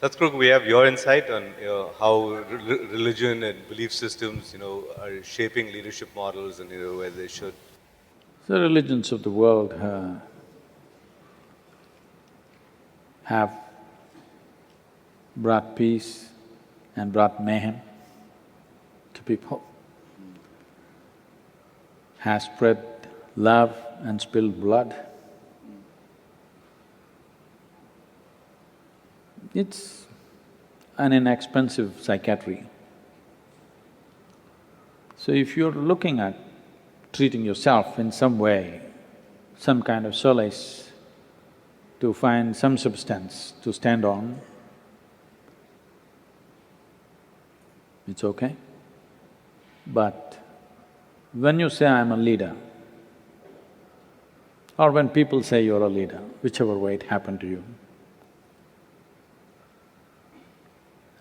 Sadhguru, we have your insight on how religion and belief systems, are shaping leadership models and where they should. The religions of the world have brought peace and brought mayhem to people, has spread love and spilled blood. It's an inexpensive psychiatry. So if you're looking at treating yourself in some way, some kind of solace, to find some substance to stand on, it's okay. But when you say, I'm a leader, or when people say you're a leader, whichever way it happened to you,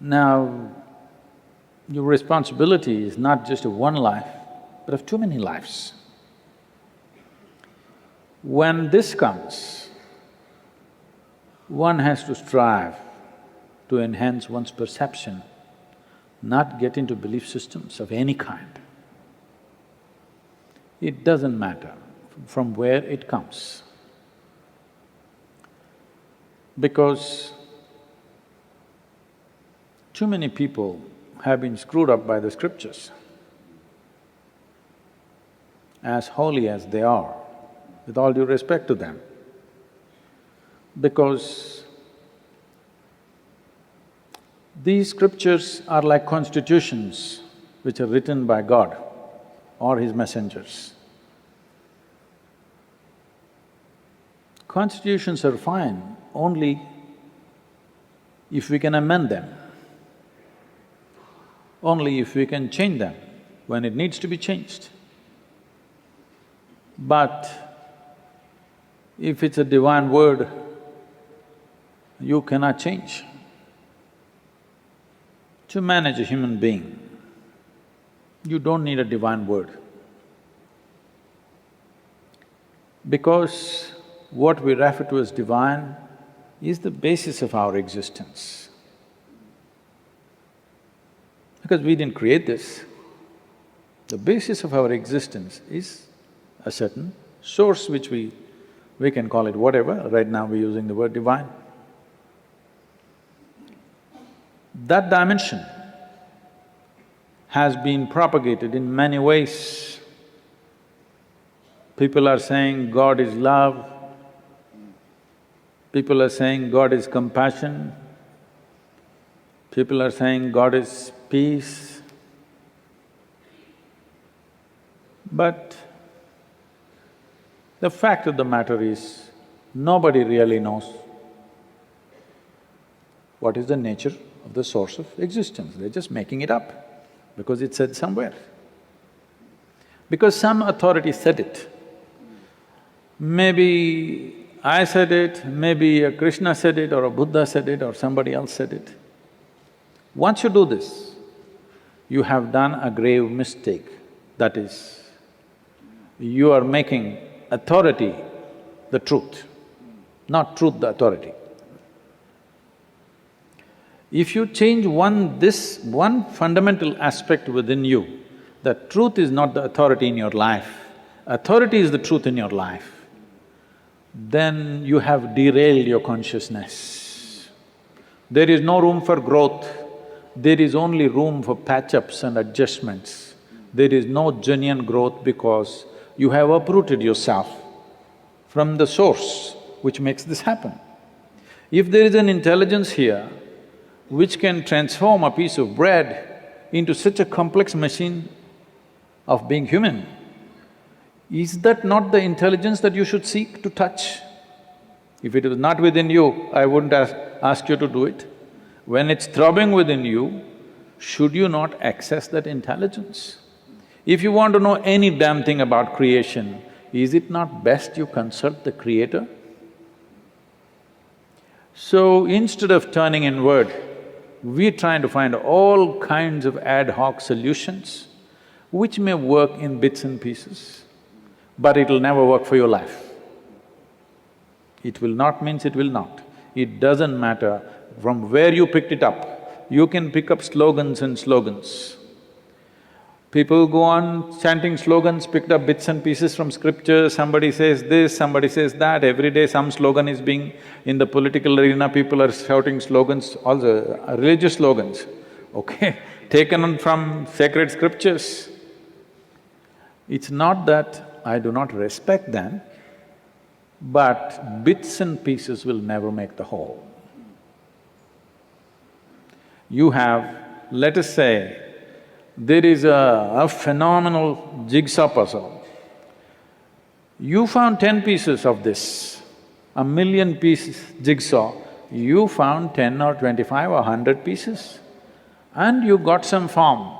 now your responsibility is not just of one life, but of too many lives. When this comes, one has to strive to enhance one's perception, not get into belief systems of any kind. It doesn't matter from where it comes, because too many people have been screwed up by the scriptures. As holy as they are, with all due respect to them, because these scriptures are like constitutions which are written by God or His messengers. Constitutions are fine only if we can amend them, only if we can change them when it needs to be changed. But if it's a divine word, you cannot change. To manage a human being, you don't need a divine word. Because what we refer to as divine is the basis of our existence. Because we didn't create this. The basis of our existence is a certain source which we can call it whatever, right now we're using the word divine. That dimension has been propagated in many ways. People are saying God is love, people are saying God is compassion, people are saying God is peace. But the fact of the matter is, nobody really knows what is the nature of the source of existence. They're just making it up because it's said somewhere. Because some authority said it. Maybe I said it, maybe a Krishna said it, or a Buddha said it, or somebody else said it. Once you do this, you have done a grave mistake. That is, you are making authority the truth, not truth the authority. If you change this one fundamental aspect within you, that truth is not the authority in your life, authority is the truth in your life, then you have derailed your consciousness. There is no room for growth, there is only room for patch-ups and adjustments. There is no genuine growth because you have uprooted yourself from the source which makes this happen. If there is an intelligence here which can transform a piece of bread into such a complex machine of being human, is that not the intelligence that you should seek to touch? If it was not within you, I wouldn't ask you to do it. When it's throbbing within you, should you not access that intelligence? If you want to know any damn thing about creation, is it not best you consult the Creator? So instead of turning inward, we're trying to find all kinds of ad hoc solutions which may work in bits and pieces, but it'll never work for your life. It will not means it will not. It doesn't matter from where you picked it up. You can pick up slogans and slogans. People go on chanting slogans, picked up bits and pieces from scripture, somebody says this, somebody says that, every day some slogan is being… In the political arena, people are shouting slogans, also religious slogans, okay, taken on from sacred scriptures. It's not that I do not respect them, but bits and pieces will never make the whole. You have, let us say, there is a phenomenal jigsaw puzzle. You found 10 pieces of this, a million piece jigsaw, you found 10 or 25 or 100 pieces, and you got some form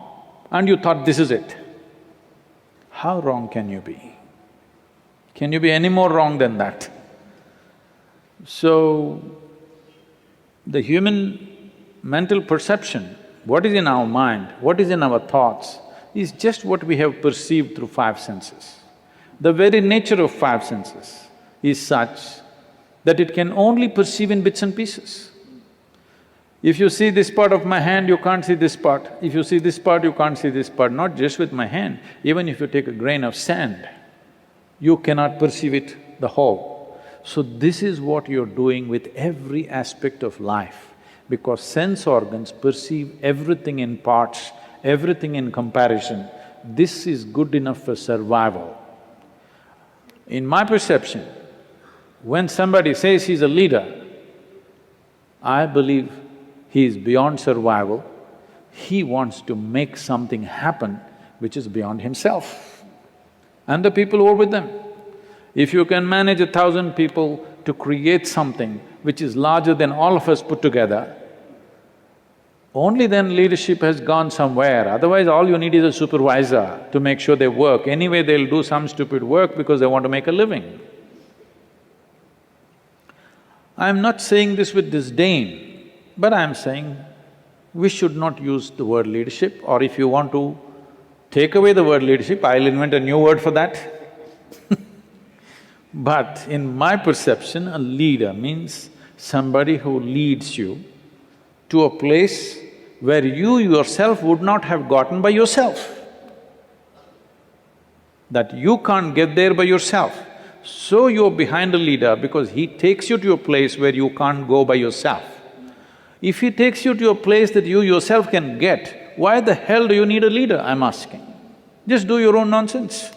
and you thought this is it. How wrong can you be? Can you be any more wrong than that? So, the human mental perception, what is in our mind, what is in our thoughts, is just what we have perceived through five senses. The very nature of five senses is such that it can only perceive in bits and pieces. If you see this part of my hand, you can't see this part. If you see this part, you can't see this part, not just with my hand. Even if you take a grain of sand, you cannot perceive it, the whole. So this is what you're doing with every aspect of life, because sense organs perceive everything in parts, everything in comparison. This is good enough for survival. In my perception, when somebody says he's a leader, I believe he is beyond survival. He wants to make something happen which is beyond himself and the people who are with them. If you can manage 1,000 people to create something which is larger than all of us put together, only then leadership has gone somewhere. Otherwise, all you need is a supervisor to make sure they work. Anyway, they'll do some stupid work because they want to make a living. I'm not saying this with disdain, but I'm saying we should not use the word leadership, or if you want to take away the word leadership, I'll invent a new word for that. But in my perception, a leader means somebody who leads you to a place where you yourself would not have gotten by yourself. That you can't get there by yourself. So you're behind a leader because he takes you to a place where you can't go by yourself. If he takes you to a place that you yourself can get, why the hell do you need a leader, I'm asking? Just do your own nonsense.